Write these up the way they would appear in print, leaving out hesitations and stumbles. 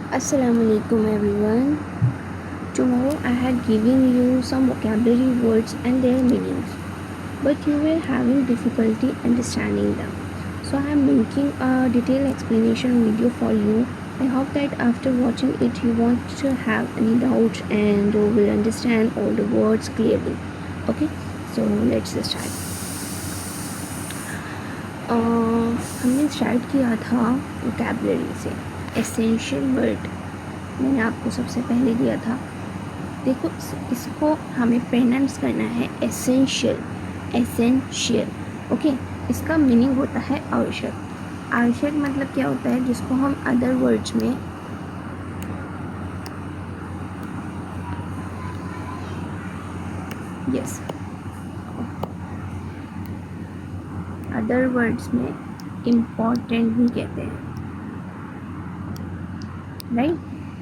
Assalamualaikum everyone. Tomorrow I had given you some vocabulary words and their meanings, but you were having difficulty understanding them. So I am making a detailed explanation video for you. I hope that after watching it you won't have any doubts and you will understand all the words clearly. Okay, so let's start. हमने start किया था vocabulary से. Essential word मैंने आपको सबसे पहले दिया था. देखो इसको हमें प्रोनाउंस करना है एसेंशियल. ओके, इसका मीनिंग होता है आवश्यक. आवश्यक मतलब क्या होता है, जिसको हम अदर वर्ड्स में अदर वर्ड्स में इम्पॉर्टेंट भी कहते हैं. राइट,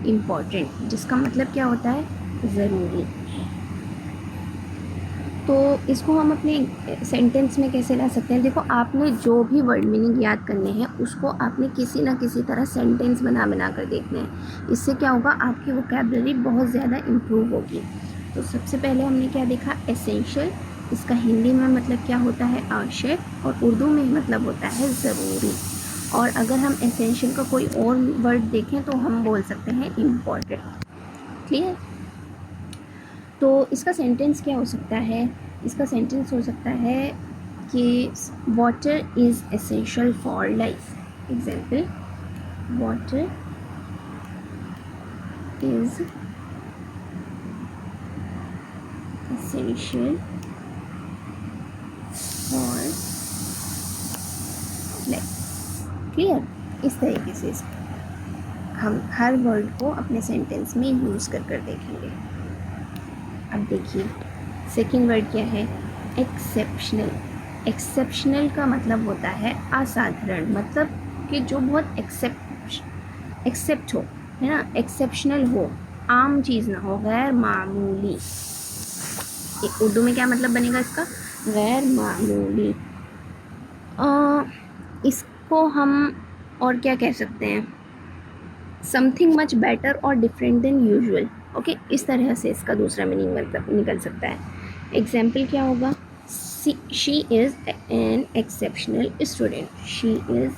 इम्पॉर्टेंट जिसका मतलब क्या होता है, ज़रूरी. तो इसको हम अपने सेंटेंस में कैसे ला सकते हैं. देखो, आपने जो भी वर्ड मीनिंग याद करने हैं उसको आपने किसी ना किसी तरह सेंटेंस बना कर देखने हैं. इससे क्या होगा, आपकी वोकैबुलरी बहुत ज़्यादा इम्प्रूव होगी. तो सबसे पहले हमने क्या देखा, एसेंशियल. इसका हिंदी में मतलब क्या होता है, आवश्यक, और उर्दू में मतलब होता है ज़रूरी. और अगर हम एसेंशियल का कोई और वर्ड देखें तो हम बोल सकते हैं इम्पॉर्टेंट. क्लियर. तो इसका सेंटेंस क्या हो सकता है, इसका सेंटेंस हो सकता है कि water is essential for life. Example, water is essential for life. Clear. इस तरीके से हम हर वर्ड को अपने सेंटेंस में यूज़ कर देखेंगे. अब देखिए, सेकंड वर्ड क्या है, एक्सेप्शनल. एक्सेप्शनल का मतलब होता है असाधारण, मतलब कि जो बहुत एक्सेप्ट हो, है ना, एक्सेप्शनल हो, आम चीज़ ना हो, गैर मामूली. उर्दू में क्या मतलब बनेगा इसका, गैर मामूली. इसको हम और क्या कह सकते हैं, समथिंग मच बेटर और डिफरेंट देन यूजुअल. ओके, इस तरह से इसका दूसरा मीनिंग मतलब निकल सकता है. एग्जाम्पल क्या होगा, she is an exceptional student. She is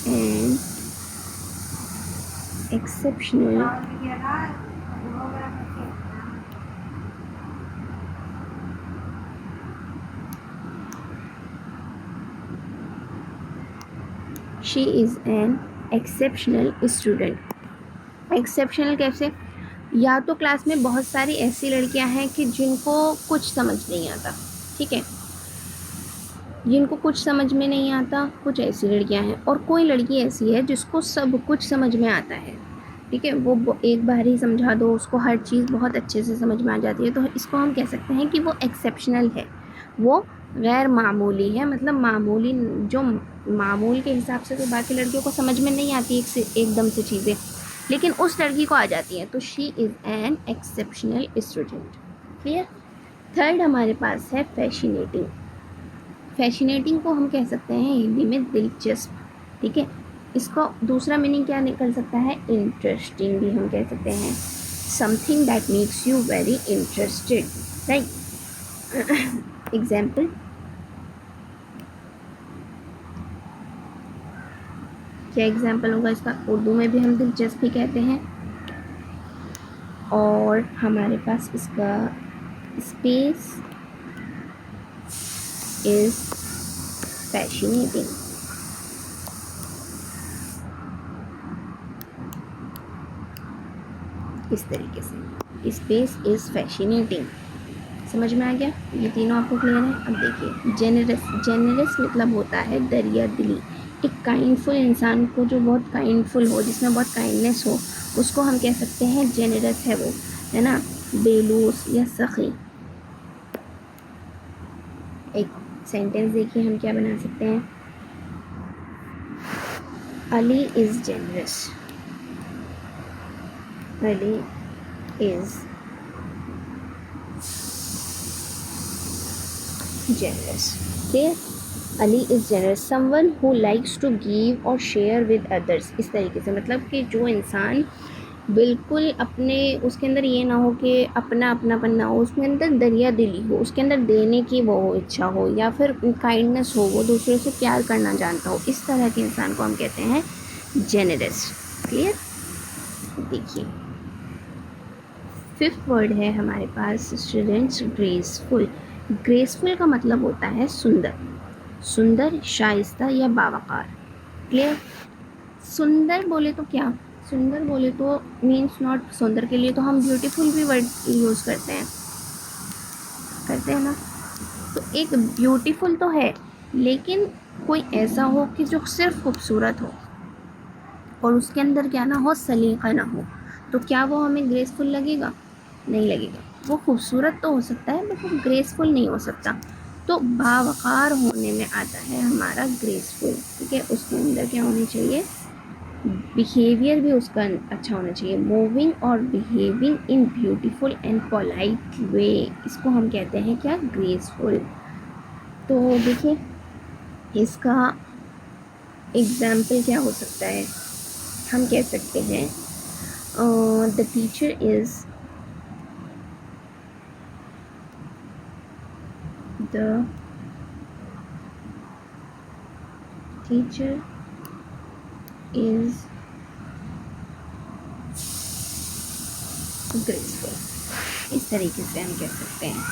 an exceptional she is an exceptional student. Exceptional कैसे, या तो क्लास में बहुत सारी ऐसी लड़कियां हैं कि जिनको कुछ समझ नहीं आता. ठीक है, जिनको कुछ समझ में नहीं आता, कुछ ऐसी लड़कियां हैं. और कोई लड़की ऐसी है जिसको सब कुछ समझ में आता है. ठीक है, वो एक बार ही समझा दो उसको, हर चीज़ बहुत अच्छे से समझ में आ जाती है. तो इसको हम कह सकते हैं कि वो एक्सेप्शनल है, वो गैर मामूली है. मतलब मामूली, जो मामूल के हिसाब से तो बाकी लड़कियों को समझ में नहीं आती एकदम से चीज़ें, लेकिन उस लड़की को आ जाती है. तो she is an exceptional student. Clear. Third हमारे पास है फैसिनेटिंग. फैसिनेटिंग को हम कह सकते हैं हिंदी में दिलचस्प. ठीक है, इसका दूसरा मीनिंग क्या निकल सकता है, इंटरेस्टिंग भी हम कह सकते हैं. Something that makes you very interested. Right. Example, क्या एग्जाम्पल होगा इसका, उर्दू में भी हम दिलचस्प ही कहते हैं. और हमारे पास इसका स्पेस इज फैसिनेटिंग. इस तरीके से स्पेस इज फैसिनेटिंग. समझ में आ गया, ये तीनों आपको क्लियर है. अब देखिए, जेनरस. जेनरस मतलब होता है दरिया दिली. एक काइंडफुल इंसान को, जो बहुत काइंडफुल हो, जिसमें बहुत काइंडनेस हो, उसको हम कह सकते हैं जेनरस है वो, है ना. बेलूस या सखी. एक सेंटेंस देखिए हम क्या बना सकते हैं, Ali is generous. Ali is generous. Clear. Ali is generous, someone who likes to give और शेयर विद अदर्स। इस तरीके से मतलब कि जो इंसान बिल्कुल अपने उसके अंदर ये ना हो कि अपनापन ना हो, उसके अंदर दरिया दिली हो, उसके अंदर देने की वो हो इच्छा हो, या फिर काइंडनेस हो, वो दूसरों से प्यार करना जानता हो, इस तरह के इंसान को हम कहते हैं जेनरस। क्लियर? देखिए फिफ्थ वर्ड है हमारे पास स्टूडेंट्स ग्रेसफुल। ग्रेसफुल का मतलब होता है सुंदर, सुंदर, शाइस्ता या बावकार। क्लियर? सुंदर बोले तो क्या, सुंदर बोले तो मीन्स नॉट, सुंदर के लिए तो हम ब्यूटीफुल भी वर्ड यूज़ करते हैं ना। तो एक ब्यूटीफुल तो है, लेकिन कोई ऐसा हो कि जो सिर्फ खूबसूरत हो और उसके अंदर क्या ना हो, सलीका ना हो, तो क्या वो हमें ग्रेसफुल लगेगा? नहीं लगेगा। वो खूबसूरत तो हो सकता है बट वो ग्रेसफुल नहीं हो सकता। तो बावकार होने में आता है हमारा ग्रेसफुल। ठीक है, उसके अंदर क्या होनी चाहिए, बिहेवियर भी उसका अच्छा होना चाहिए। मूविंग और behaving in beautiful and polite way, इसको हम कहते हैं क्या, ग्रेसफुल। तो देखिए इसका एग्जाम्पल क्या हो सकता है, हम कह सकते हैं the teacher is the teacher is graceful. इस तरीके से हम कह सकते हैं।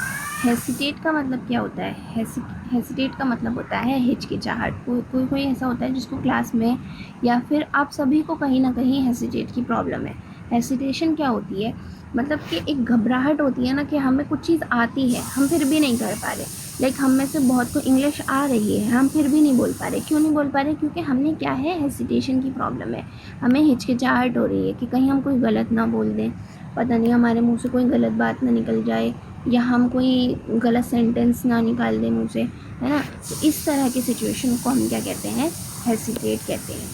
हेसिटेट का मतलब क्या होता है, हेसिटेट का मतलब होता है हिचकिचाहट। कोई ऐसा होता है जिसको क्लास में या फिर आप सभी को कहीं ना कहीं हेसिटेट की प्रॉब्लम है। हेसिटेशन क्या होती है, मतलब कि एक घबराहट होती है ना कि हमें कुछ चीज़ आती है हम फिर भी नहीं कर पा रहे। लाइक हम में से बहुत को इंग्लिश आ रही है, हम फिर भी नहीं बोल पा रहे। क्यों नहीं बोल पा रहे? क्योंकि हमने क्या है, हेसिटेशन की प्रॉब्लम है। हमें हिचकिचाहट हो रही है कि कहीं हम कोई गलत ना बोल दें, पता नहीं हमारे मुंह से कोई गलत बात ना निकल जाए, या हम कोई गलत सेंटेंस ना निकाल दें मुंह से, है ना। तो इस तरह की सिचुएशन को हम क्या कहते हैं, हेसिटेट कहते हैं।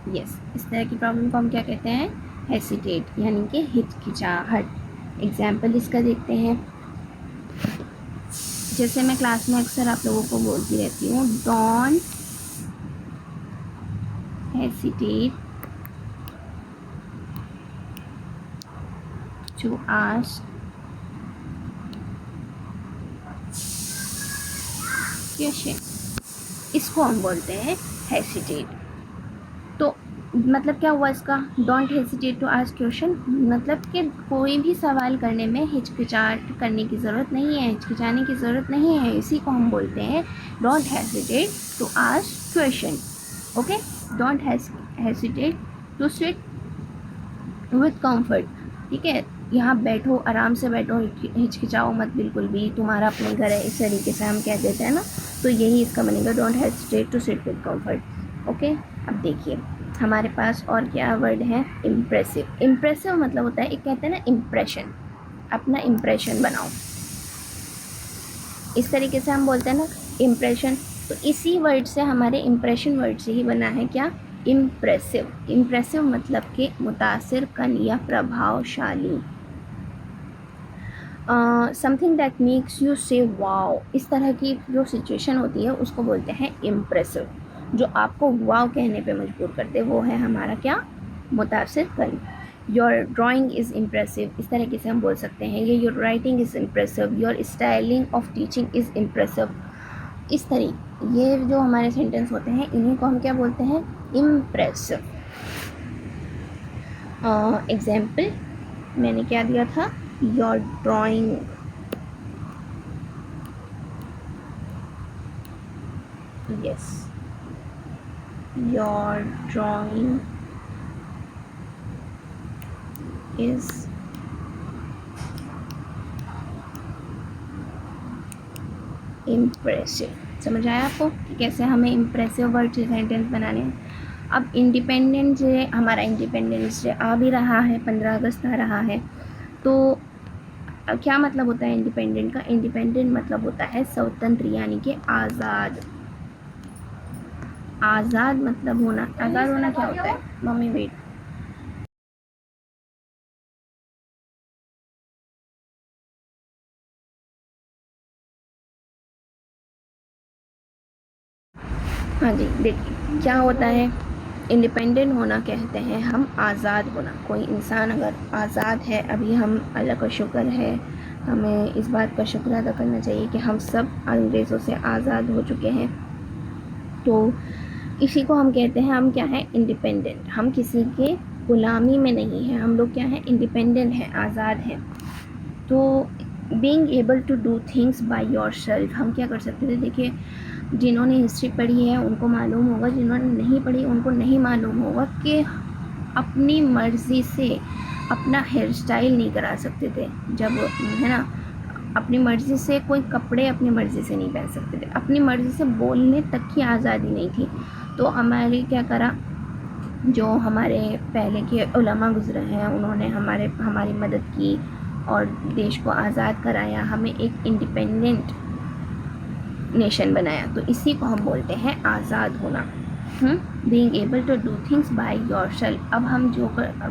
यस, इस तरह की प्रॉब्लम को हम क्या कहते हैं, हेसिटेट, यानी कि हिचकिचाहट। एग्जाम्पल इसका देखते हैं। जैसे मैं क्लास में अक्सर आप लोगों को बोलती रहती हूँ, don't hesitate to ask question, इसको हम बोलते हैं हेसिटेट। तो मतलब क्या हुआ इसका, don't hesitate to ask question, मतलब कि कोई भी सवाल करने में हिचकिचाहट करने की ज़रूरत नहीं है, हिचकिचाने की ज़रूरत नहीं है। इसी को हम बोलते हैं don't hesitate to ask question. Okay, don't hesitate to sit with comfort. ठीक है, यहाँ बैठो, आराम से बैठो, हिचकिचाओ मत बिल्कुल भी, तुम्हारा अपने घर है, इस तरीके से हम कह देते हैं ना। तो यही इसका बनेगा, don't hesitate to sit with comfort. Okay, अब देखिए हमारे पास और क्या वर्ड है, इम्प्रेसिव। इम्प्रेसिव मतलब होता है, एक कहते हैं ना इम्प्रेशन, अपना इम्प्रेशन बनाओ, इस तरीके से हम बोलते हैं ना, इम्प्रेशन। तो इसी वर्ड से, हमारे इम्प्रेशन वर्ड से ही बना है क्या, इम्प्रेसिव। इम्प्रेसिव मतलब कि मुतासिर कन या प्रभावशाली। समथिंग दैट मेक्स यू से वाओ, इस तरह की जो सिचुएशन होती है उसको बोलते हैं इम्प्रेसिव। जो आपको वाओ कहने पे मजबूर करते, वो है हमारा क्या, मुतासिर कन। योर ड्राइंग इज़ इम्प्रेसिव, इस तरीके से हम बोल सकते हैं। ये your writing is impressive, your styling of teaching is impressive. इस तरीके, ये जो हमारे सेंटेंस होते हैं इन्हीं को हम क्या बोलते हैं, इम्प्रेसिव। एग्जाम्पल मैंने क्या दिया था, your drawing yes your drawing is impressive। समझ आया आपको कि कैसे हमें इम्प्रेसिव वर्ड से सेंटेंस बनाने हैं। अब इंडिपेंडेंस डे, हमारा इंडिपेंडेंस डे आ भी रहा है, 15 अगस्त आ रहा है। तो क्या मतलब होता है इंडिपेंडेंट का, इंडिपेंडेंट मतलब होता है स्वतंत्र, यानी कि आज़ाद। आज़ाद मतलब होना, आज़ाद होना क्या होता है, मम्मी वेट। हाँ जी, देखिए क्या होता है, इंडिपेंडेंट होना कहते हैं हम आज़ाद होना। कोई इंसान अगर आज़ाद है, अभी हम अल्लाह का शुक्र है, हमें इस बात का शुक्र अदा करना चाहिए कि हम सब अंग्रेज़ों से आज़ाद हो चुके हैं। तो इसी को हम कहते हैं, हम क्या है, इंडिपेंडेंट। हम किसी के गुलामी में नहीं हैं, हम लोग क्या हैं, इंडिपेंडेंट हैं, आज़ाद हैं। तो being able to do things by yourself, हम क्या कर सकते थे, देखिए जिन्होंने हिस्ट्री पढ़ी है उनको मालूम होगा, जिन्होंने नहीं पढ़ी उनको नहीं मालूम होगा कि अपनी मर्ज़ी से अपना हेयर स्टाइल नहीं करा सकते थे, जब है ना, अपनी मर्ज़ी से कोई कपड़े अपनी मर्ज़ी से नहीं पहन सकते थे, अपनी मर्ज़ी से बोलने तक की आज़ादी नहीं थी। तो हमारे क्या करा, जो हमारे पहले के उलमा गुज़रे हैं उन्होंने हमारी मदद की और देश को आज़ाद कराया, हमें एक इंडिपेंडेंट नेशन बनाया। तो इसी को हम बोलते हैं आज़ाद होना। Being able to do things by yourself. अब हम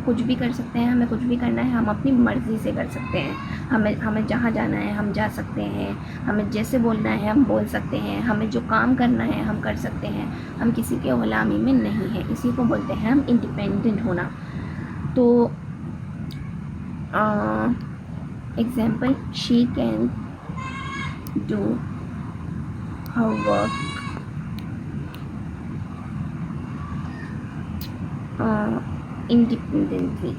कुछ भी कर सकते हैं, हमें कुछ भी करना है हम अपनी मर्ज़ी से कर सकते हैं। हमें जहाँ जाना है हम जा सकते हैं, हमें जैसे बोलना है हम बोल सकते हैं, हमें जो काम करना है हम कर सकते हैं, हम किसी के ग़ुलामी में नहीं हैं। इसी को बोलते हैं हम इंडिपेंडेंट होना। तो example, she can do her work independently.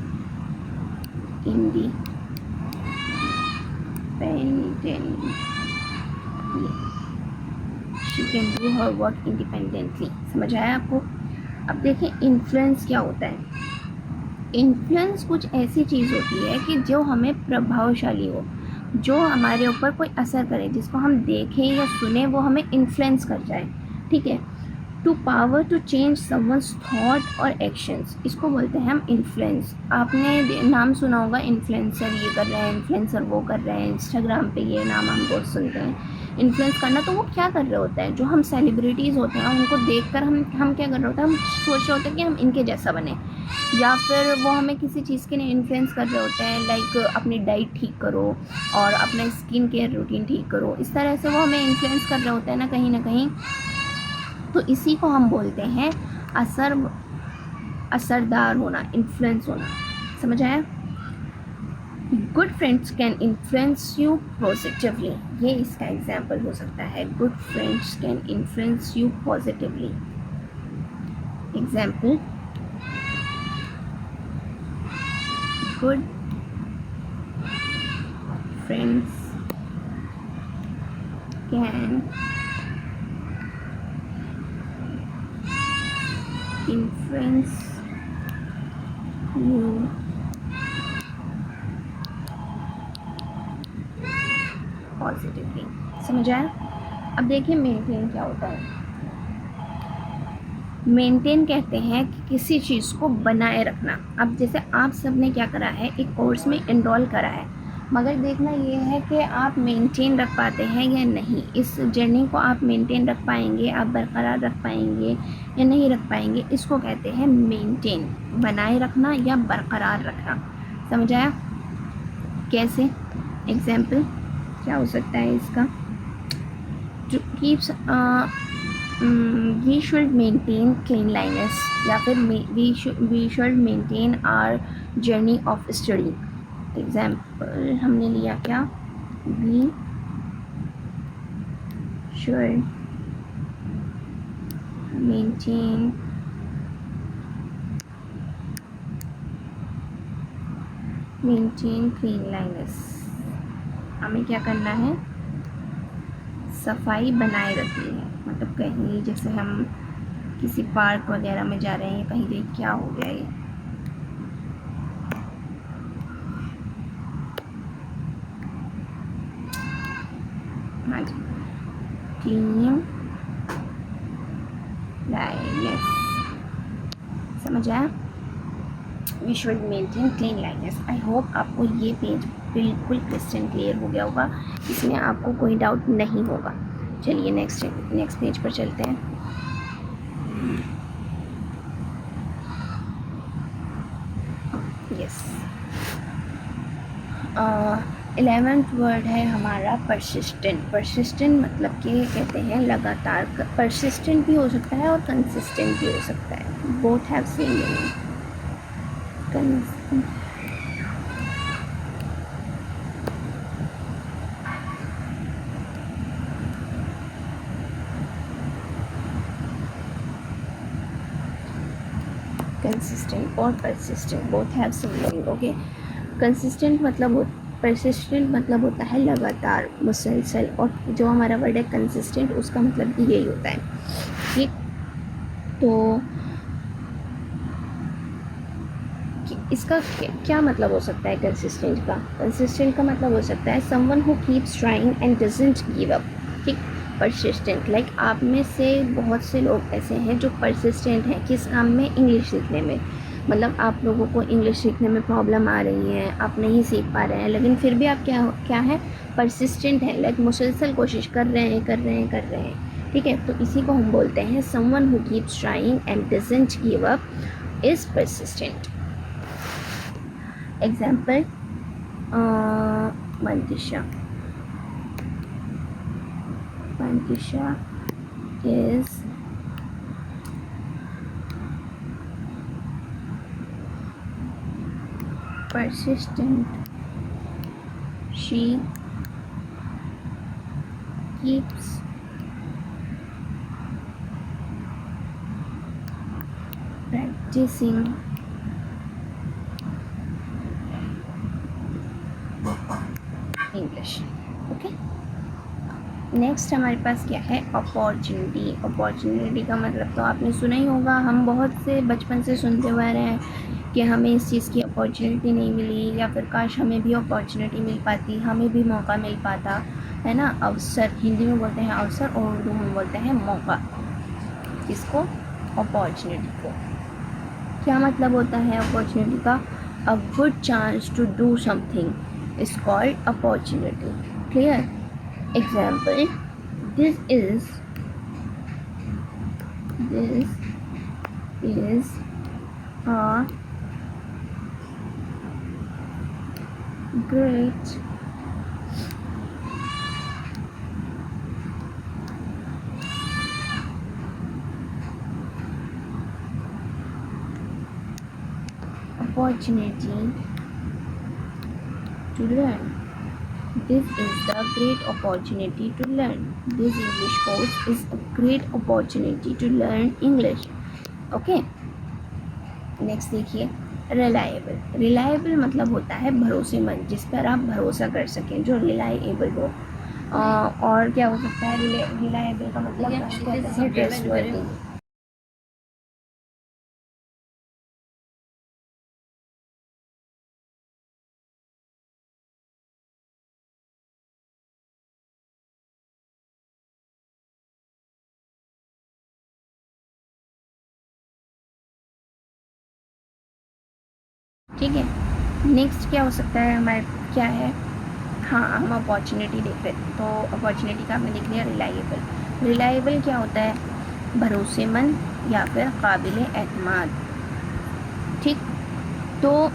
She can do her work independently. समझ आया आपको? अब देखिए इन्फ्लुएंस क्या होता है। इन्फ्लुएंस कुछ ऐसी चीज़ होती है कि जो हमें प्रभावशाली हो, जो हमारे ऊपर कोई असर करे, जिसको हम देखें या सुने वो हमें इन्फ्लुएंस कर जाए, ठीक है। To power to change someone's thought और एक्शंस, इसको बोलते हैं हम इन्फ्लुएंस। आपने नाम सुना होगा, इन्फ्लुएंसर ये कर रहे हैं, इन्फ्लुएंसर वो कर रहे हैं, इंस्टाग्राम पे ये नाम हम बहुत सुनते हैं, इन्फ्लुएंस करना। तो वो क्या कर रहे होते हैं, जो हम सेलिब्रिटीज़ होते हैं उनको देखकर हम क्या कर रहे होते हैं, हम सोच रहे होते हैं कि हम इनके जैसा बने, या फिर वो हमें किसी चीज़ के लिए इन्फ्लुएंस कर रहे होते हैं, लाइक अपनी डाइट ठीक करो और अपना स्किन केयर रूटीन ठीक करो। इस तरह से वो हमें इन्फ्लुएंस कर रहे होते हैं ना, कहीं ना कहीं। तो इसी को हम बोलते हैं असरदार होना, इन्फ्लुएंस होना। समझ आया? Good friends can influence you positively, ये इसका एग्जाम्पल हो सकता है। Good friends can influence you positively. Example, good friends can influence you positively. समझ आया? अब देखिए मेंटेन क्या होता है। मेंटेन कहते हैं कि किसी चीज़ को बनाए रखना। अब जैसे आप सब ने क्या करा है, एक कोर्स में एनरोल करा है, मगर देखना ये है कि आप मेंटेन रख पाते हैं या नहीं। इस जर्नी को आप मेंटेन रख पाएंगे, आप बरकरार रख पाएंगे या नहीं रख पाएंगे, इसको कहते हैं मेंटेन, बनाए रखना या बरकरार रखना। समझ आया? कैसे? एग्जाम्पल क्या हो सकता है इसका, जो keeps we should maintain cleanliness, या फिर we should maintain our journey of study. Example हमने लिया क्या, वी शुड मेंटेन क्लीनलीनेस। हमें क्या करना है, सफाई बनाए रखनी है। मतलब कहीं जैसे हम किसी पार्क वगैरह में जा रहे हैं, कहीं क्या हो गया ये, हाँ जी, क्लीनलीनेस। समझ आया? We should maintain cleanliness. I hope आपको ये पेज बिल्कुल क्रिस्टल क्लियर हो गया होगा, इसमें आपको कोई डाउट नहीं होगा। चलिए नेक्स्ट पेज पर चलते हैं। यस, 11th वर्ड है हमारा परसिस्टेंट। परसिस्टेंट मतलब कि कहते हैं लगातार। परसिस्टेंट भी हो सकता है और कंसिस्टेंट भी हो सकता है, both have same meaning. Consistent और persistent both have same meaning. Okay, consistent मतलब परसिस्टेंट मतलब होता है लगातार, मुसलसल, और जो हमारा वर्ड है कंसिस्टेंट उसका मतलब भी यही होता है। ठीक, तो इसका क्या मतलब हो सकता है कंसिस्टेंट का? कंसिस्टेंट का मतलब हो सकता है someone who keeps trying and doesn't give up. ठीक, परसिस्टेंट लाइक आप में से बहुत से लोग ऐसे हैं जो परसिस्टेंट हैं किस काम में? इंग्लिश सीखने में। मतलब आप लोगों को इंग्लिश सीखने में प्रॉब्लम आ रही है, आप नहीं सीख पा रहे हैं, लेकिन फिर भी आप क्या है? परसिस्टेंट हैं, लाइक मुसलसल कोशिश कर रहे हैं। ठीक है, तो इसी को हम बोलते हैं someone who keeps trying and doesn't give up is persistent. Example, Mantisha is persistent. She keeps practicing English. Okay, next हमारे पास क्या है? अपॉर्चुनिटी। अपॉर्चुनिटी का मतलब तो आपने सुना ही होगा, हम बहुत से बचपन से सुनते हुए आ रहे हैं कि हमें इस चीज़ की अपॉर्चुनिटी नहीं मिली, या फिर काश हमें भी अपॉर्चुनिटी मिल पाती, हमें भी मौका मिल पाता, है ना। अवसर हिंदी में बोलते हैं अवसर, और उर्दू में बोलते हैं मौका। इसको अपॉर्चुनिटी को क्या मतलब होता है अपॉर्चुनिटी का? A good chance to do something is called opportunity. Clear? Example, this is a great opportunity to learn. This is the great opportunity to learn. This English course is a great opportunity to learn English. Okay. Next देखिए, reliable. Reliable मतलब होता है भरोसेमंद, जिस पर आप भरोसा कर सकें, जो रिलायबल हो। और क्या हो सकता है? रिलायबल का मतलब ट्रस्टवर्दी। ठीक है, नेक्स्ट क्या हो सकता है हमारे? क्या है? हाँ, हम अपॉर्चुनिटी देख रहे थे, तो अपॉर्चुनिटी का हमने देख लिया रिलायबल। रिलायबल क्या होता है? भरोसेमंद या फिर काबिल एतमाद। ठीक, तो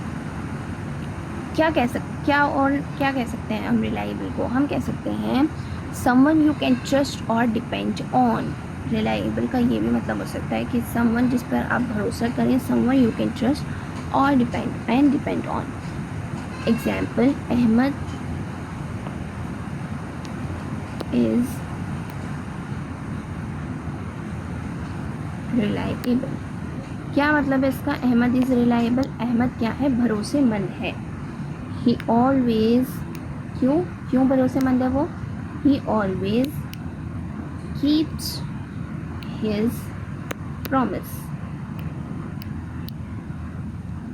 क्या कह सकते हैं हम रिलायबल को? हम कह सकते हैं समवन यू कैन ट्रस्ट और डिपेंड ऑन। रिलायबल का ये भी मतलब हो सकता है कि समवन जिस पर आप भरोसा करें, समवन यू कैन ट्रस्ट और depend on. Example, Ahmed is reliable. क्या मतलब है इसका? Ahmad is reliable. अहमद क्या है? भरोसेमंद है। ही ऑलवेज, क्यों भरोसेमंद है वो? ही ऑलवेज कीप्स हिज प्रॉमिस।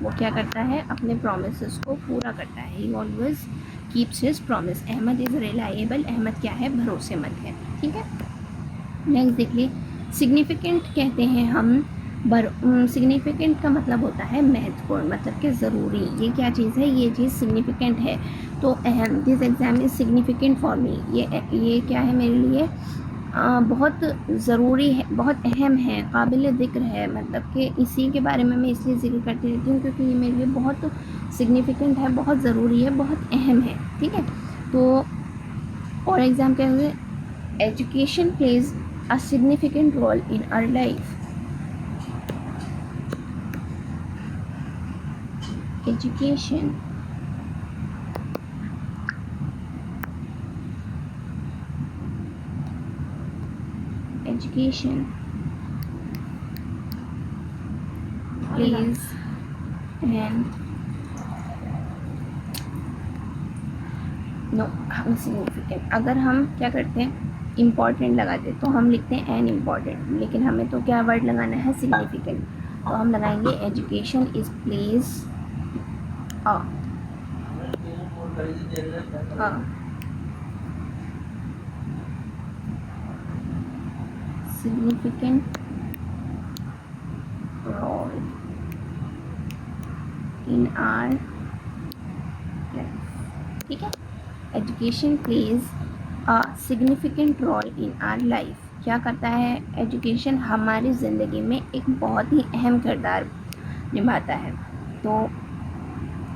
वो क्या करता है? अपने प्रोमिस को पूरा करता है। He always keeps his promise. Ahmed is reliable. Ahmed क्या है? भरोसेमंद है। ठीक है, नेक्स्ट देखिए, सिग्निफिकेंट कहते हैं हम। सिग्निफिकेंट का मतलब होता है महत्वपूर्ण, मतलब कि ज़रूरी। ये क्या चीज़ है? ये चीज़ सिग्निफिकेंट है, तो अहम। This exam is significant for me. ये क्या है मेरे लिए? बहुत ज़रूरी है, बहुत अहम है, काबिल ज़िक्र है, मतलब कि इसी के बारे में मैं इसलिए ज़िक्र करती रहती हूँ क्योंकि ये मेरे लिए बहुत सिग्निफिकेंट है, बहुत ज़रूरी है, बहुत अहम है, ठीक है। तो और एग्ज़ाम क्या है, education plays a significant role in our life. Education education plays an no हम सिग्निफिकेंट, अगर हम क्या करते हैं इम्पॉर्टेंट लगाते तो हम लिखते हैं एन इम्पॉर्टेंट, लेकिन हमें तो क्या वर्ड लगाना है, सिग्निफिकेंट। तो हम लगाएंगे education is plays a significant role in our life, ठीक है। Education plays a significant role in our life, क्या करता है, एजुकेशन हमारी ज़िंदगी में एक बहुत ही अहम किरदार निभाता है। तो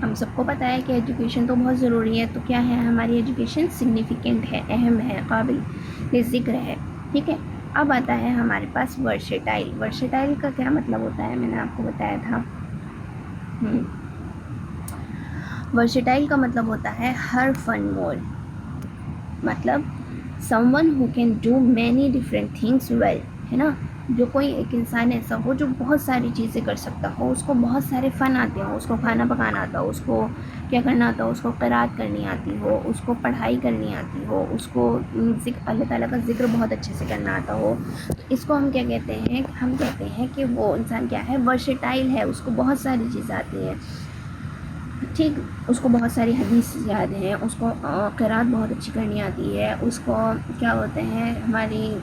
हम सबको पता है कि एजुकेशन तो बहुत ज़रूरी है, तो क्या है, हमारी एजुकेशन सिग्निफिकेंट है, अहम है, काबिल ज़िक्र है, ठीक है। अब आता है हमारे पास वर्सेटाइल। वर्सेटाइल का क्या मतलब होता है, मैंने आपको बताया था। वर्सेटाइल का मतलब होता है हर फन मोर, मतलब someone who can do many different things well, है ना। जो कोई एक इंसान ऐसा हो जो बहुत सारी चीज़ें कर सकता हो, उसको बहुत सारे फ़न आते हो, उसको खाना पकाना आता हो, उसको क्या करना आता हो, उसको क़िरात करनी आती हो, उसको पढ़ाई करनी आती हो, उसको अल्लाह ताला का ज़िक्र बहुत अच्छे से करना आता हो, तो इसको हम क्या कहते हैं, हम कहते हैं कि वो इंसान क्या है, वर्सेटाइल है, उसको बहुत सारी चीज़ें आती हैं, ठीक। उसको बहुत सारी हदीस याद हैं, उसको क़िरात बहुत अच्छी करनी आती है, उसको क्या होते हैं, हमारी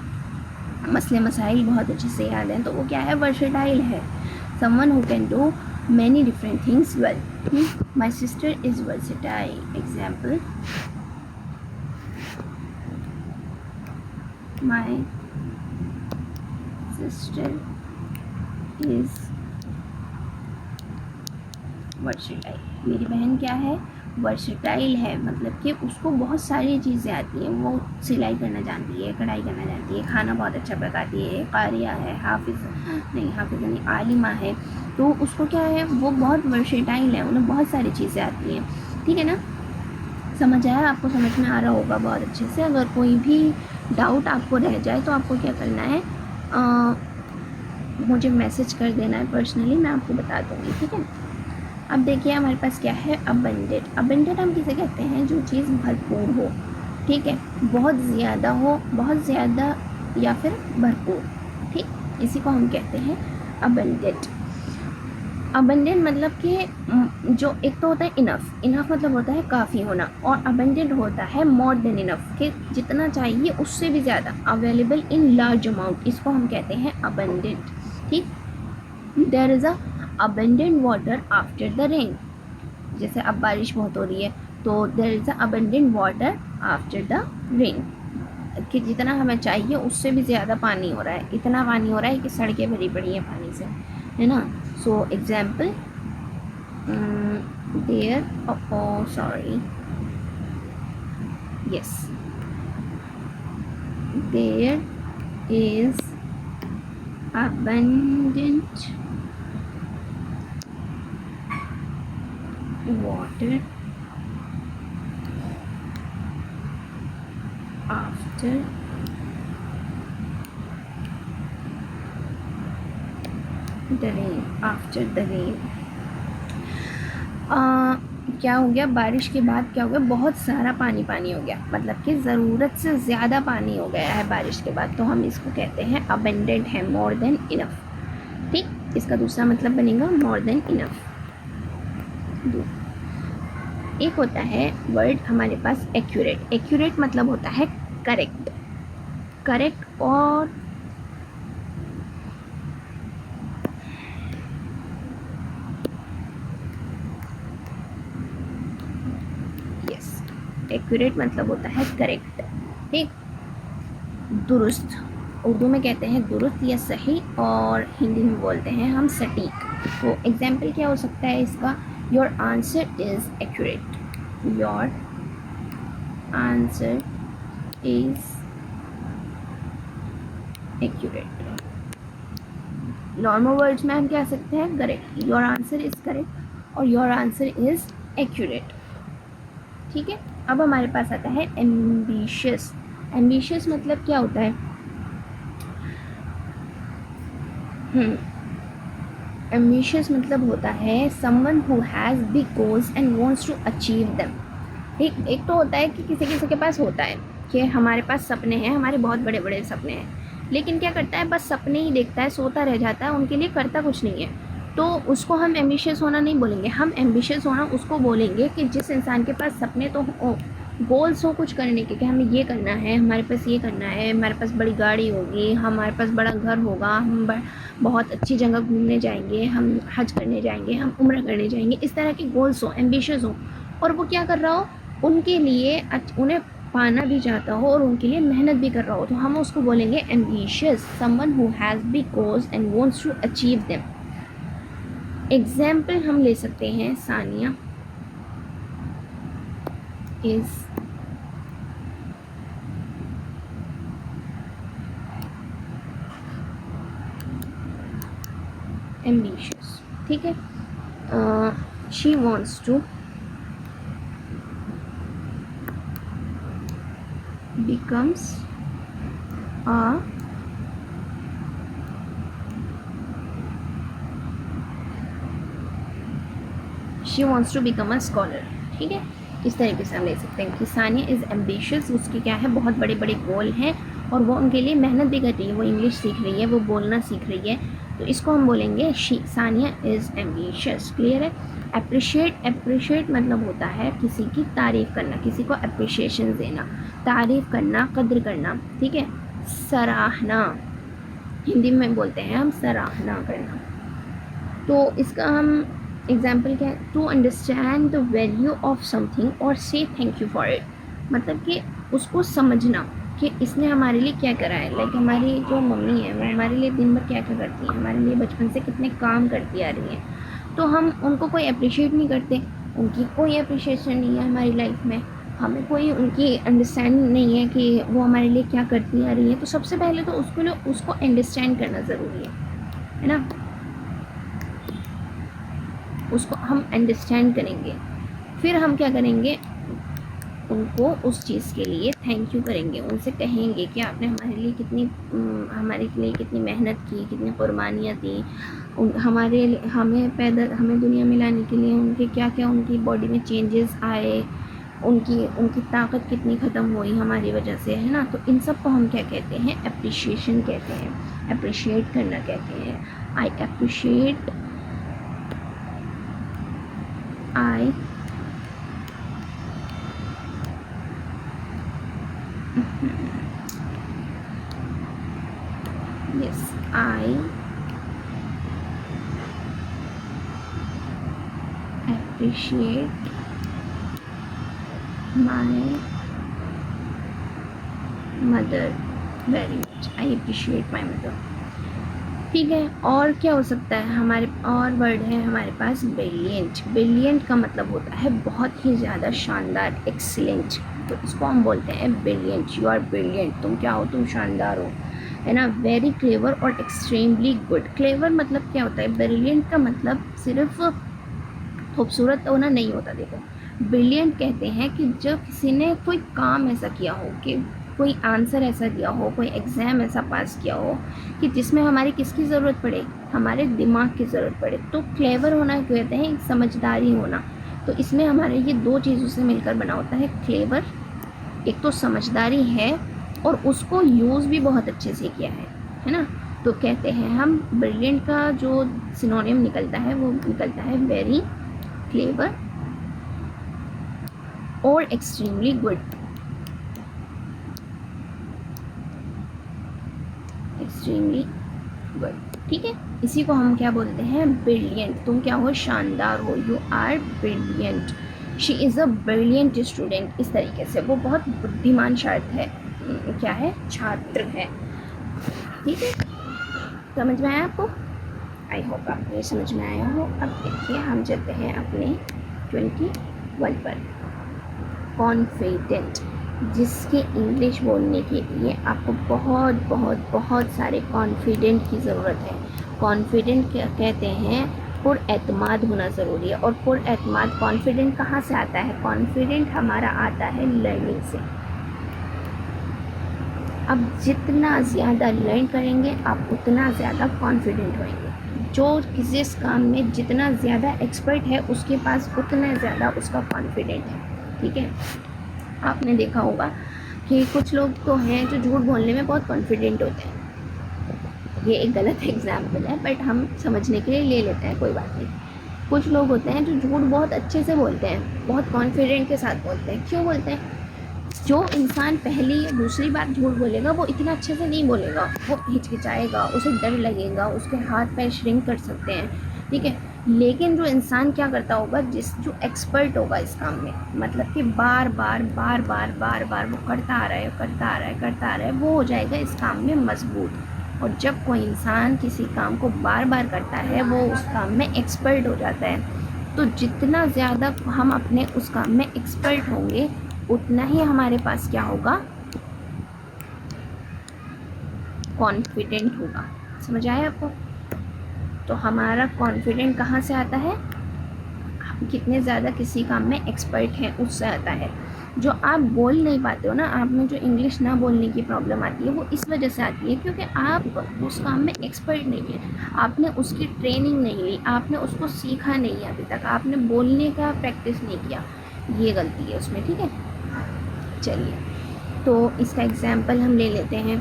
मसले मसाइल बहुत अच्छे से याद हैं, तो वो क्या है, वर्सेटाइल है। Someone who can do many different things well. My sister is versatile. Example, my sister is versatile, मेरी बहन क्या है, वर्सेटाइल है, मतलब कि उसको बहुत सारी चीज़ें आती हैं, वो सिलाई करना जानती है, कढ़ाई करना जानती है, खाना बहुत अच्छा पकाती है, कारिया है, हाफिज़ नहीं आलिमा है, तो उसको क्या है, वो बहुत वर्सेटाइल है, उन्हें बहुत सारी चीज़ें आती हैं, ठीक है ना। समझ आया, आपको समझ में आ रहा होगा बहुत अच्छे से। अगर कोई भी डाउट आपको रह जाए तो आपको क्या करना है, मुझे मैसेज कर देना है पर्सनली, मैं आपको बता दूँगी, ठीक है। अब देखिए हमारे पास क्या है, अबंडेंट। अबंडेंट हम किसे कहते हैं, जो चीज़ भरपूर हो, ठीक है, बहुत ज़्यादा हो, बहुत ज़्यादा या फिर भरपूर, ठीक, इसी को हम कहते हैं अबंडेंट। अबंडेंट मतलब कि जो एक तो होता है इनफ, इनफ मतलब होता है काफ़ी होना, और अबंडेंट होता है मोर देन इनफ, कि जितना चाहिए उससे भी ज़्यादा, अवेलेबल इन लार्ज अमाउंट, इसको हम कहते हैं अबंडेंट, ठीक। There is a abundant water after the rain, जैसे अब बारिश बहुत हो रही है तो there is a abundant water after the rain, कि जितना हमें चाहिए उससे भी ज़्यादा पानी हो रहा है, इतना पानी हो रहा है कि सड़कें भरी पड़ी हैं पानी से, है ना। So example, there sorry yes, there is abundant water after the rain, after the rain। क्या हो गया, बारिश के बाद क्या हो गया, बहुत सारा पानी पानी हो गया, मतलब कि ज़रूरत से ज़्यादा पानी हो गया है बारिश के बाद, तो हम इसको कहते हैं अबंडेंट है, मोर देन इनफ, ठीक। इसका दूसरा मतलब बनेगा मोर देन इनफ। एक होता है वर्ड हमारे पास एक्यूरेट। एक्यूरेट मतलब होता है करेक्ट, करेक्ट और यस, एक्यूरेट मतलब होता है करेक्ट, ठीक। दुरुस्त, उर्दू में कहते हैं दुरुस्त या सही, और हिंदी में बोलते हैं हम सटीक। तो एग्जाम्पल क्या हो सकता है इसका? Your answer is accurate, your answer is accurate. Normal words में हम क्या सकते हैं? Correct, your answer is correct और योर आंसर इज़ एक्यूरेट। ठीक है, अब हमारे पास आता है एम्बिशियस। एम्बिशियस मतलब क्या होता है? एम्बिशियस मतलब होता है someone who has big goals and wants to achieve them. एक तो होता है कि किसी किसी के पास होता है कि हमारे पास सपने हैं, हमारे बहुत बड़े बड़े सपने हैं, लेकिन क्या करता है? बस सपने ही देखता है, सोता रह जाता है, उनके लिए करता कुछ नहीं है। तो उसको हम एम्बिशियस होना नहीं बोलेंगे, हम एम्बिशियस होना उसको बोलेंगे कि जिस इंसान के पास सपने तो हो, गोल्स हो कुछ करने के, कि हमें ये करना है, हमारे पास ये करना है, हमारे पास बड़ी गाड़ी होगी, हमारे पास बड़ा घर होगा, हम बहुत अच्छी जगह घूमने जाएंगे, हम हज करने जाएंगे, हम उम्र करने जाएंगे, इस तरह के गोल्स हो, एम्बिशियस हो, और वो क्या कर रहा हो, उनके लिए उन्हें पाना भी चाहता हो और उनके लिए मेहनत भी कर रहा हो, तो हम उसको बोलेंगे ambitious, someone who has big goals and wants to achieve them. Example हम ले सकते हैं, सानिया इज एम्बिशियस। ठीक है, she wants to becomes a she wants to become a scholar। ठीक है, इस तरीके से हम ले सकते हैं कि सानिया इज़ एम्बिशियस, उसके क्या है, बहुत बड़े बड़े गोल हैं और वो उनके लिए मेहनत भी कर रही है, वो इंग्लिश सीख रही है, वो बोलना सीख रही है, तो इसको हम बोलेंगे सानिया इज़ एम्बिशियस। क्लियर है? अप्रिशिएट मतलब होता है किसी की तारीफ़ करना, किसी को अप्रिशिएशन देना, तारीफ़ करना, कद्र करना। ठीक है, सराहना हिंदी में बोलते हैं हम सराहना करना। तो इसका हम एग्जाम्पल क्या है? To understand the value of something और से थैंक यू फॉर इट, मतलब कि उसको समझना कि इसने हमारे लिए क्या करा है। लाइक हमारी जो मम्मी है वो हमारे लिए दिन भर क्या क्या करती हैं, हमारे लिए बचपन से कितने काम करती आ रही हैं, तो हम उनको कोई अप्रिशिएट नहीं करते, उनकी कोई अप्रिशिएशन नहीं है हमारी लाइफ में, हमें कोई उनकी अंडरस्टैंडिंग नहीं है कि वो हमारे लिए क्या करती आ रही है। तो सबसे पहले तो उसको अंडरस्टैंड करना ज़रूरी है ना, उसको हम अंडरस्टैंड करेंगे, फिर हम क्या करेंगे, उनको उस चीज़ के लिए थैंक यू करेंगे, उनसे कहेंगे कि आपने हमारे लिए कितनी मेहनत की, कितनी कुर्बानियाँ दी, हमें दुनिया में लाने के लिए उनके क्या क्या उनकी बॉडी में चेंजेस आए, उनकी ताकत कितनी ख़त्म हुई हमारी वजह से, है ना। तो इन सब को हम क्या कहते हैं? अप्रिशिएशन कहते हैं, अप्रिशिएट करना कहते हैं। I appreciate I appreciate my mother very much। I appreciate my mother। ठीक है, और क्या हो सकता है? हमारे और वर्ड है हमारे पास ब्रिलियंट। ब्रिलियंट का मतलब होता है बहुत ही ज़्यादा शानदार, एक्सीलेंट, तो इसको हम बोलते हैं ब्रिलियंट। यू आर ब्रिलियंट, तुम क्या हो? तुम शानदार हो, है ना। वेरी क्लेवर और एक्सट्रीमली गुड। क्लेवर मतलब क्या होता है? ब्रिलियंट का मतलब सिर्फ खूबसूरत होना नहीं होता। देखो, ब्रिलियंट कहते हैं कि जब किसी ने कोई काम ऐसा किया हो, कि कोई आंसर ऐसा दिया हो, कोई एग्ज़ाम ऐसा पास किया हो कि जिसमें हमारी किसकी ज़रूरत पड़े? हमारे दिमाग की ज़रूरत पड़े। तो क्लेवर होना कहते हैं एक समझदारी होना। तो इसमें हमारे ये दो चीज़ों से मिलकर बना होता है क्लेवर। एक तो समझदारी है और उसको यूज़ भी बहुत अच्छे से किया है ना। तो कहते हैं हम ब्रिलियंट का जो सिनोनिम निकलता है वो निकलता है वेरी क्लेवर और एक्सट्रीमली गुड। एक्सट्रीमली गुड, ठीक है। इसी को हम क्या बोलते हैं? ब्रिलियंट। तुम क्या हो? शानदार हो। You are brilliant. She is a brilliant student. इस तरीके से वो बहुत बुद्धिमान छात्र है। क्या है, छात्र है। ठीक है, समझ में आया आपको? आई होप आपको ये समझ में आया हो। अब देखिए हम चलते हैं अपने 21 पर। कॉन्फिडेंट, जिसके इंग्लिश बोलने के लिए आपको बहुत बहुत बहुत सारे कॉन्फिडेंट की ज़रूरत है। कॉन्फिडेंट क्या कहते हैं, पुरएतमाद होना ज़रूरी है। और पुरएतमाद कॉन्फिडेंट कहाँ से आता है? कॉन्फिडेंट हमारा आता है लर्निंग से। अब जितना ज़्यादा लर्न करेंगे आप उतना ज़्यादा कॉन्फिडेंट होंगे। जो किसी काम में जितना ज़्यादा एक्सपर्ट है उसके पास उतना ज़्यादा उसका कॉन्फिडेंट है। ठीक है, आपने देखा होगा कि कुछ लोग तो हैं जो झूठ बोलने में बहुत कॉन्फिडेंट होते हैं। ये एक गलत एग्जाम्पल है बट हम समझने के लिए ले लेते हैं, कोई बात नहीं। कुछ लोग होते हैं जो झूठ बहुत अच्छे से बोलते हैं, बहुत कॉन्फिडेंट के साथ बोलते हैं। क्यों बोलते हैं? जो इंसान पहली या दूसरी बार झूठ बोलेगा वो इतना अच्छे से नहीं बोलेगा, वो हिचकिचाएगा, उसे डर लगेगा, उसके हाथ पैर श्रिंक कर सकते हैं। ठीक है, लेकिन जो इंसान क्या करता होगा, जो एक्सपर्ट होगा इस काम में, मतलब कि बार बार वो करता आ रहा है, वो हो जाएगा इस काम में मजबूत। और जब कोई इंसान किसी काम को बार बार करता है वो उस काम में एक्सपर्ट हो जाता है। तो जितना ज़्यादा हम अपने उस काम में एक्सपर्ट होंगे उतना ही हमारे पास क्या होगा, कॉन्फिडेंट होगा। समझ आया आपको? तो हमारा कॉन्फिडेंट कहाँ से आता है? हम कितने ज़्यादा किसी काम में एक्सपर्ट हैं उससे आता है। जो आप बोल नहीं पाते हो ना, आप में जो इंग्लिश ना बोलने की प्रॉब्लम आती है वो इस वजह से आती है क्योंकि आप उस काम में एक्सपर्ट नहीं है, आपने उसकी ट्रेनिंग नहीं ली, आपने उसको सीखा नहीं है अभी तक, आपने बोलने का प्रैक्टिस नहीं किया। ये गलती है उसमें। ठीक है, चलिए तो इसका एग्जाम्पल हम ले लेते हैं।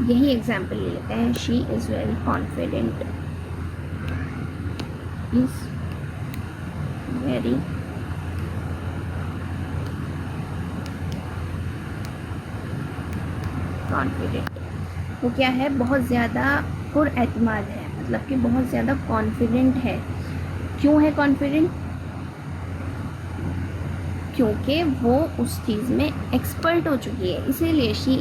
यही एग्जाम्पल ले लेते हैं। She is very confident, is very confident. वो क्या है, बहुत ज़्यादा पुरएतमाद है, मतलब कि बहुत ज़्यादा कॉन्फिडेंट है। क्यों है कॉन्फिडेंट? क्योंकि वो उस चीज़ में एक्सपर्ट हो चुकी है, इसीलिए she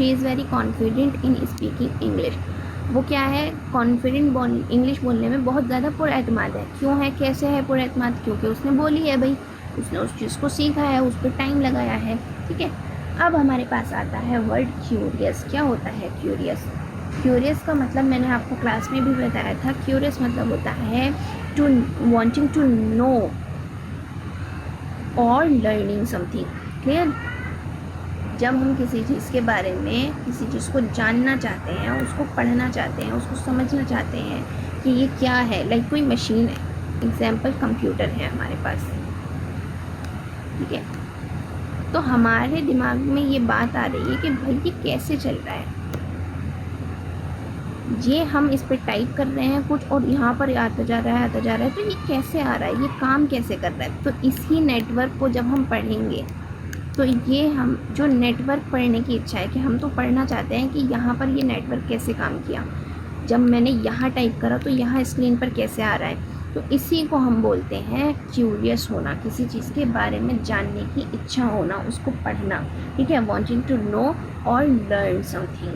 is very confident in speaking English. वो क्या है, कॉन्फिडेंट इंग्लिश बोलने में बहुत ज़्यादा पुरएतमाद है। क्यों है, कैसे है पुरएतमाद? क्योंकि उसने बोली है भाई, उसने उस चीज़ को सीखा है, उस पर टाइम लगाया है। ठीक है, अब हमारे पास आता है वर्ड क्यूरियस। क्या होता है क्यूरियस? क्यूरियस का मतलब मैंने आपको क्लास में भी बताया था। क्यूरियस मतलब होता है टू वांटिंग टू नो और लर्निंग समथिंग। क्लियर? जब हम किसी चीज़ के बारे में, किसी चीज़ को जानना चाहते हैं, उसको पढ़ना चाहते हैं, उसको समझना चाहते हैं कि ये क्या है, लाइक कोई मशीन है, एग्जाम्पल कंप्यूटर है हमारे पास। ठीक है, तो हमारे दिमाग में ये बात आ रही है कि भाई ये कैसे चल रहा है, ये हम इस पर टाइप कर रहे हैं कुछ और यहाँ पर आता जा रहा है, तो ये कैसे आ रहा है, ये काम कैसे कर रहा है। तो इसी नेटवर्क को जब हम पढ़ेंगे तो ये हम जो नेटवर्क पढ़ने की इच्छा है कि हम तो पढ़ना चाहते हैं कि यहाँ पर ये नेटवर्क कैसे काम किया, जब मैंने यहाँ टाइप करा तो यहाँ स्क्रीन पर कैसे आ रहा है। तो इसी को हम बोलते हैं क्यूरियस होना, किसी चीज़ के बारे में जानने की इच्छा होना, उसको पढ़ना। ठीक है, वांटिंग टू नो और लर्न समथिंग।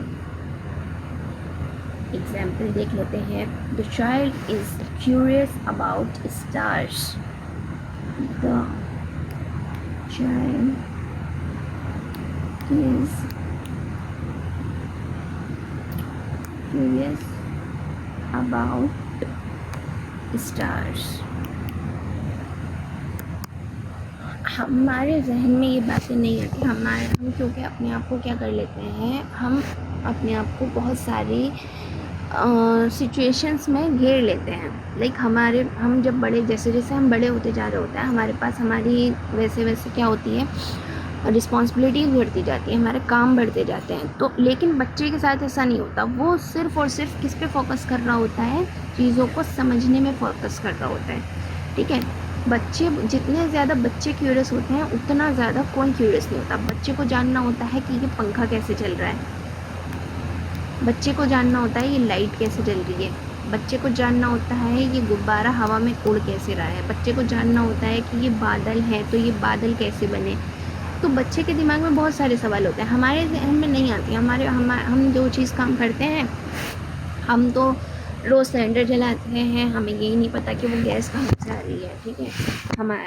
एग्जाम्पल देख लेते हैं। The child is curious about stars. The child is curious about stars। हमारे जहन में ये बातें नहीं आती, हम क्योंकि अपने आप को क्या कर लेते हैं, हम अपने आप को बहुत सारी सिचुएशंस में घेर लेते हैं। लाइक हम जब बड़े, जैसे जैसे हम बड़े होते जा रहे होते हैं, हमारे पास हमारी वैसे क्या होती है, रिस्पॉन्सिबिलिटीज़ बढ़ती जाती है, हमारे काम बढ़ते जाते हैं। तो लेकिन बच्चे के साथ ऐसा नहीं होता, वो सिर्फ़ और सिर्फ किस पे फोकस कर रहा होता है, चीज़ों को समझने में फोकस कर रहा होता है। ठीक है, बच्चे जितने ज़्यादा बच्चे क्यूरियस होते हैं उतना ज़्यादा कोई क्यूरियस नहीं होता। बच्चे को जानना होता है कि ये पंखा कैसे चल रहा है, बच्चे को जानना होता है ये लाइट कैसे जल रही है, बच्चे को जानना होता है ये गुब्बारा हवा में उड़ कैसे रहा है, बच्चे को जानना होता है कि ये बादल है तो ये बादल कैसे बने। तो बच्चे के दिमाग में बहुत सारे सवाल होते हैं, हमारे जहन में नहीं आती। हम जो चीज़ काम करते हैं, हम तो रोज़ सिलेंडर जलाते हैं, हमें यही नहीं पता कि वो गैस कहाँ से आ रही है, ठीक है।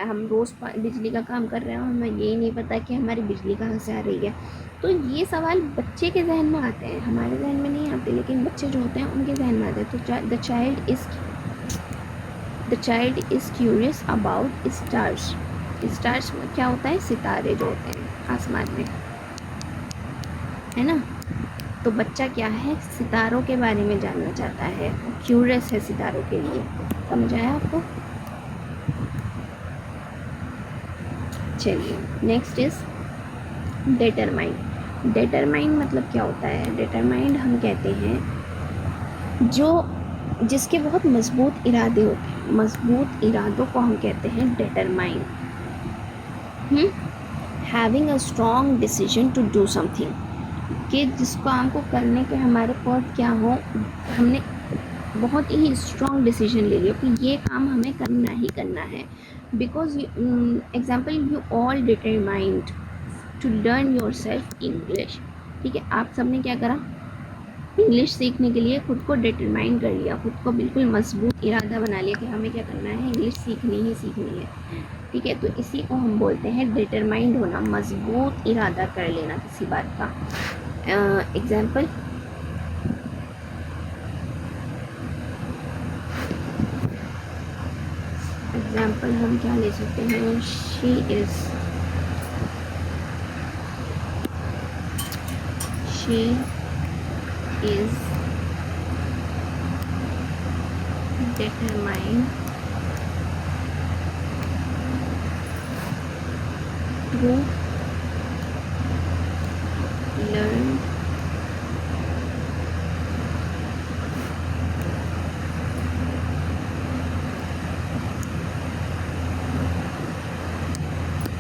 हम रोज़ बिजली का काम कर रहे हैं, हमें यही नहीं पता कि हमारी बिजली कहाँ से आ रही है। तो ये सवाल बच्चे के जहन में आते हैं, हमारे जहन में नहीं आते, लेकिन बच्चे जो होते हैं उनके जहन में आते हैं। तो the child is curious about stars. Stars में क्या होता है, सितारे जो होते हैं आसमान में, है ना। तो बच्चा क्या है, सितारों के बारे में जानना चाहता है, क्यूरियस है सितारों के लिए। समझ आया आपको? चलिए नेक्स्ट इज डिटरमाइन। डिटरमाइन मतलब क्या होता है, डिटरमाइंड हम कहते हैं जिसके बहुत मजबूत इरादे होते हैं, मजबूत इरादों को हम कहते हैं determine. Having a strong decision to do something, कि जिस काम को करने के हमारे पास क्या हो, हमने बहुत ही स्ट्रॉन्ग डिसीजन ले लिया कि ये काम हमें करना ही करना है। Because example, you all determined to learn yourself English. ठीक है, आप सबने क्या करा, इंग्लिश सीखने के लिए खुद को डिटरमाइन कर लिया, खुद को बिल्कुल मजबूत इरादा बना लिया कि हमें क्या करना है, इंग्लिश सीखनी ही सीखनी है। ठीक है, तो इसी को हम बोलते हैं डिटरमाइंड होना, मजबूत इरादा कर लेना किसी बात का। एग्जाम्पल, हम क्या ले सकते हैं, she is determined to learn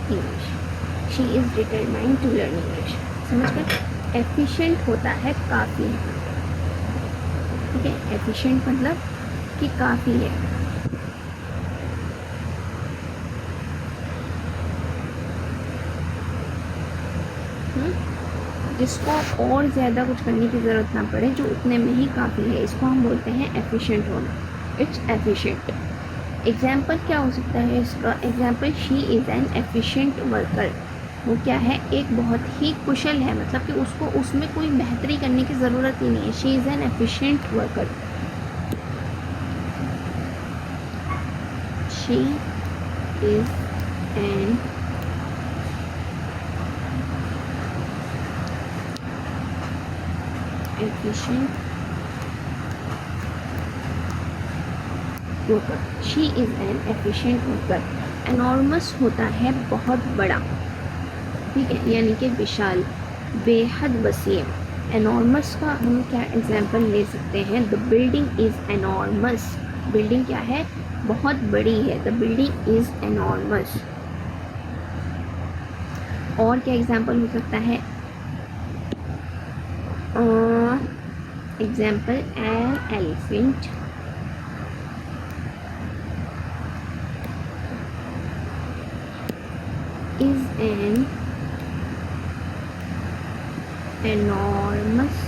English. She is determined to learn English. समझ गए? एफिशिएंट होता है काफ़ी, ठीक है। एफिशिएंट मतलब कि काफ़ी है। जिसको और ज़्यादा कुछ करने की ज़रूरत ना पड़े, जो उतने में ही काफ़ी है, इसको हम बोलते हैं एफिशिएंट होना। It's efficient. एग्जाम्पल क्या हो सकता है इसका, example, she is an efficient worker. वो क्या है, एक बहुत ही कुशल है, मतलब कि उसको उसमें कोई बेहतरी करने की ज़रूरत ही नहीं है। She is an efficient worker. She is an efficient worker. She is an efficient worker. Enormous होता है बहुत बड़ा, ठीक है, यानी कि विशाल, बेहद वसीम। एनॉर्मस का हम क्या एग्जाम्पल ले सकते हैं, the building is enormous. Building क्या है, बहुत बड़ी है, द बिल्डिंग इज़ एनॉर्मस। और क्या एग्जाम्पल हो सकता है, example, an elephant is an enormous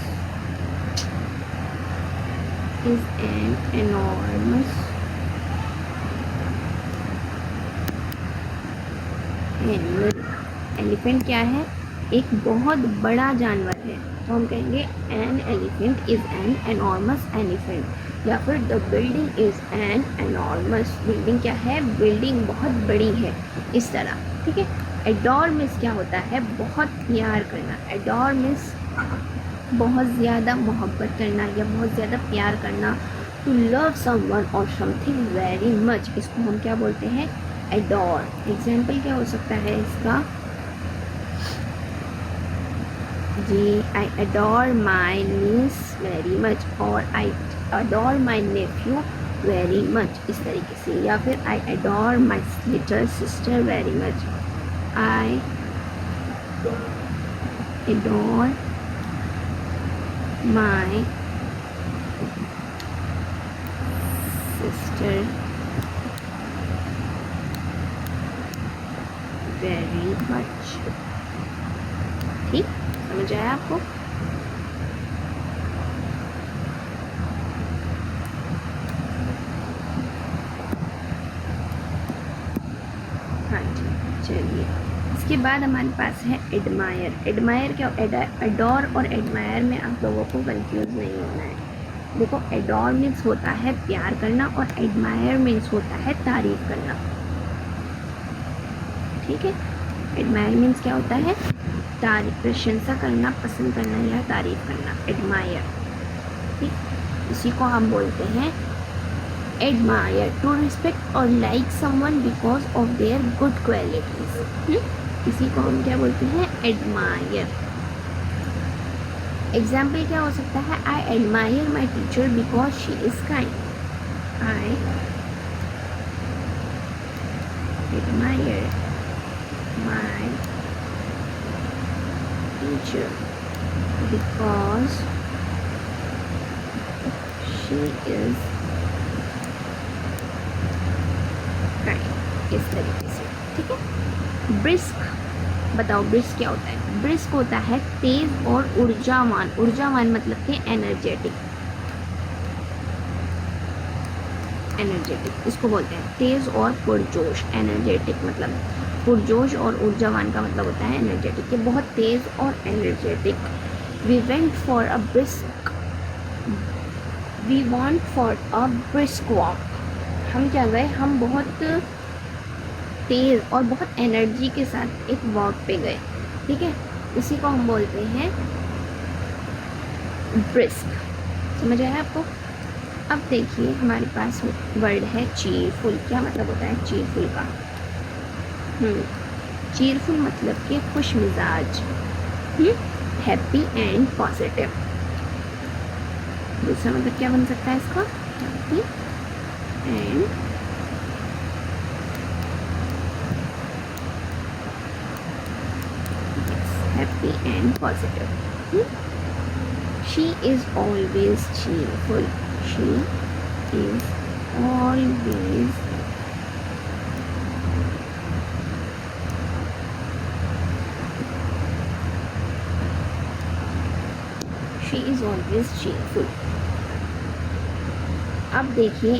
animal। Elephant क्या है, एक बहुत बड़ा जानवर है, तो हम कहेंगे an elephant is an enormous elephant. या फिर the building is an enormous. Building क्या है, बिल्डिंग बहुत बड़ी है, इस तरह, ठीक है। एडोर मीन्स क्या होता है, बहुत प्यार करना। एडोर मीन्स बहुत ज़्यादा मोहब्बत करना या बहुत ज़्यादा प्यार करना। टू लव समवन और समथिंग वेरी मच, इसको हम क्या बोलते हैं, एडोर। एग्जाम्पल क्या हो सकता है इसका जी, I adore my niece very much, और I adore my nephew very much, इस तरीके से। या फिर I adore my little sister very much, I adore my sister very much. ठीक, समझ आया आपको? हाँ जी, चलिए। इसके बाद हमारे पास है एडमायर। एडमायर क्या? एडोर और एडमायर में आप लोगों को कंफ्यूज नहीं होना है। देखो, एडोर मीन्स होता है प्यार करना और एडमायर मीन्स होता है तारीफ करना। ठीक है, एडमायर मीन्स क्या होता है? तारीफ, प्रशंसा करना, पसंद करना या तारीफ करना, एडमायर। ठीक, इसी को हम बोलते हैं एडमायर, टू रिस्पेक्ट और like someone because of their good qualities. इसी को हम क्या बोलते हैं? एडमायर। एग्जाम्पल क्या हो सकता है? I admire my teacher because she is kind. I admire my teacher because she is kind. इस तरीके से। ठीक है। ब्रिस्क, बताओ ब्रिस्क क्या होता है? ब्रिस्क होता है तेज और ऊर्जावान। ऊर्जावान मतलब कि एनर्जेटिक। एनर्जेटिक इसको बोलते हैं, तेज और पुरजोश। एनर्जेटिक मतलब पुरजोश और ऊर्जावान का मतलब होता है एनर्जेटिक, कि बहुत तेज और energetic. We went for a brisk, we want for a brisk walk. हम क्या गए? हम बहुत तेज़ और बहुत एनर्जी के साथ एक वॉक पे गए। ठीक है, इसी को हम बोलते हैं ब्रिस्क। समझ आया आपको? अब देखिए, हमारे पास वर्ड है चीरफुल। क्या मतलब होता है चीरफुल का? चीरफुल मतलब कि खुश मिजाज, हैप्पी एंड पॉजिटिव। दूसरा मतलब क्या बन सकता है इसका? Happy and happy and positive. She is always cheerful. She is always cheerful. अब देखिए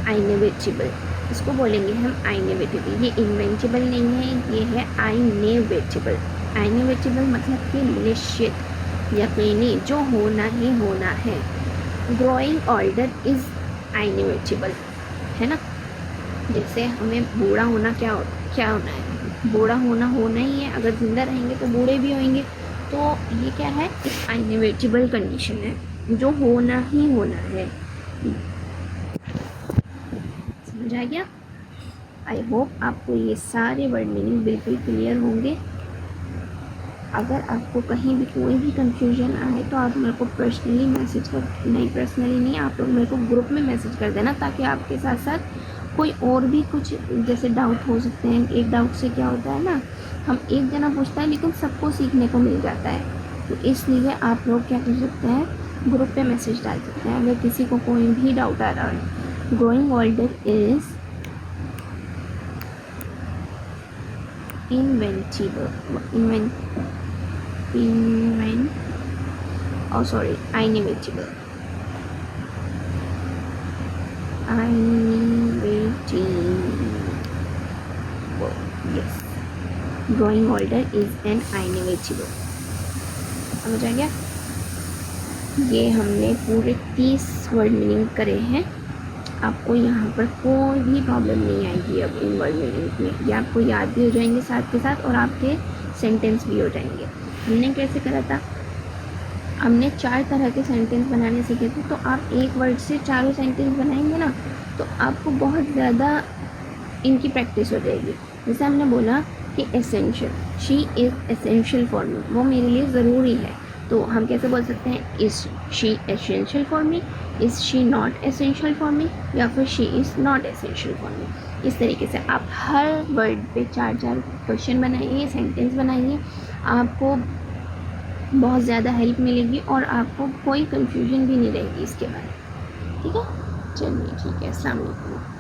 inevitably, इसको बोलेंगे हम inevitably। ये इन्वेंटेबल नहीं है, ये है inevitably। inevitably मतलब कि निश्चित, यकीनी, जो होना ही होना है। ग्रोइंग ओल्डर इज़ inevitably, है ना? जैसे हमें बूढ़ा होना क्या होना है? बूढ़ा होना ही है। अगर ज़िंदा रहेंगे तो बूढ़े भी होंगे। तो ये क्या है? एक inevitably कंडीशन है, जो होना ही होना है। समझ आ गया? आई होप आपको ये सारे वर्ड मीनिंग बिल्कुल क्लियर होंगे। अगर आपको कहीं भी कोई भी कंफ्यूजन आए तो आप मेरे को पर्सनली मैसेज कर, नहीं पर्सनली नहीं, आप लोग मेरे को ग्रुप में मैसेज कर देना, ताकि आपके साथ साथ कोई और भी कुछ जैसे डाउट हो सकते हैं। एक डाउट से क्या होता है ना, हम एक जना पूछता है लेकिन सबको सीखने को मिल जाता है। तो इसलिए आप लोग क्या कर सकते हैं? ग्रुप पे मैसेज डाल सकते हैं अगर किसी को कोई भी डाउट आ रहा है। Growing older is inevitable, inevitably। Yes, growing older is an inevitably। समझ आ गया? ये हमने पूरे 30 वर्ड मीनिंग करे हैं। आपको यहाँ पर कोई भी प्रॉब्लम नहीं आएगी अब इन वर्ड मीनिंग में। ये आपको याद भी हो जाएंगे साथ के साथ, और आपके सेंटेंस भी हो जाएंगे। हमने कैसे करा था? हमने 4 तरह के सेंटेंस बनाने सीखे थे। तो आप एक वर्ड से चारों सेंटेंस बनाएंगे ना, तो आपको बहुत ज़्यादा इनकी प्रैक्टिस हो जाएगी। जैसे हमने बोला कि essential, she is essential for me, वो मेरे लिए ज़रूरी है। तो हम कैसे बोल सकते हैं? Is she essential for me, is she not essential for me, या फिर she is not essential for me. इस तरीके से आप हर वर्ड पे 4-4 क्वेश्चन बनाइए, सेंटेंस बनाइए। आपको बहुत ज़्यादा हेल्प मिलेगी और आपको कोई कंफ्यूजन भी नहीं रहेगी इसके बारे में। ठीक है, चलिए ठीक है, अस्सलाम वालेकुम।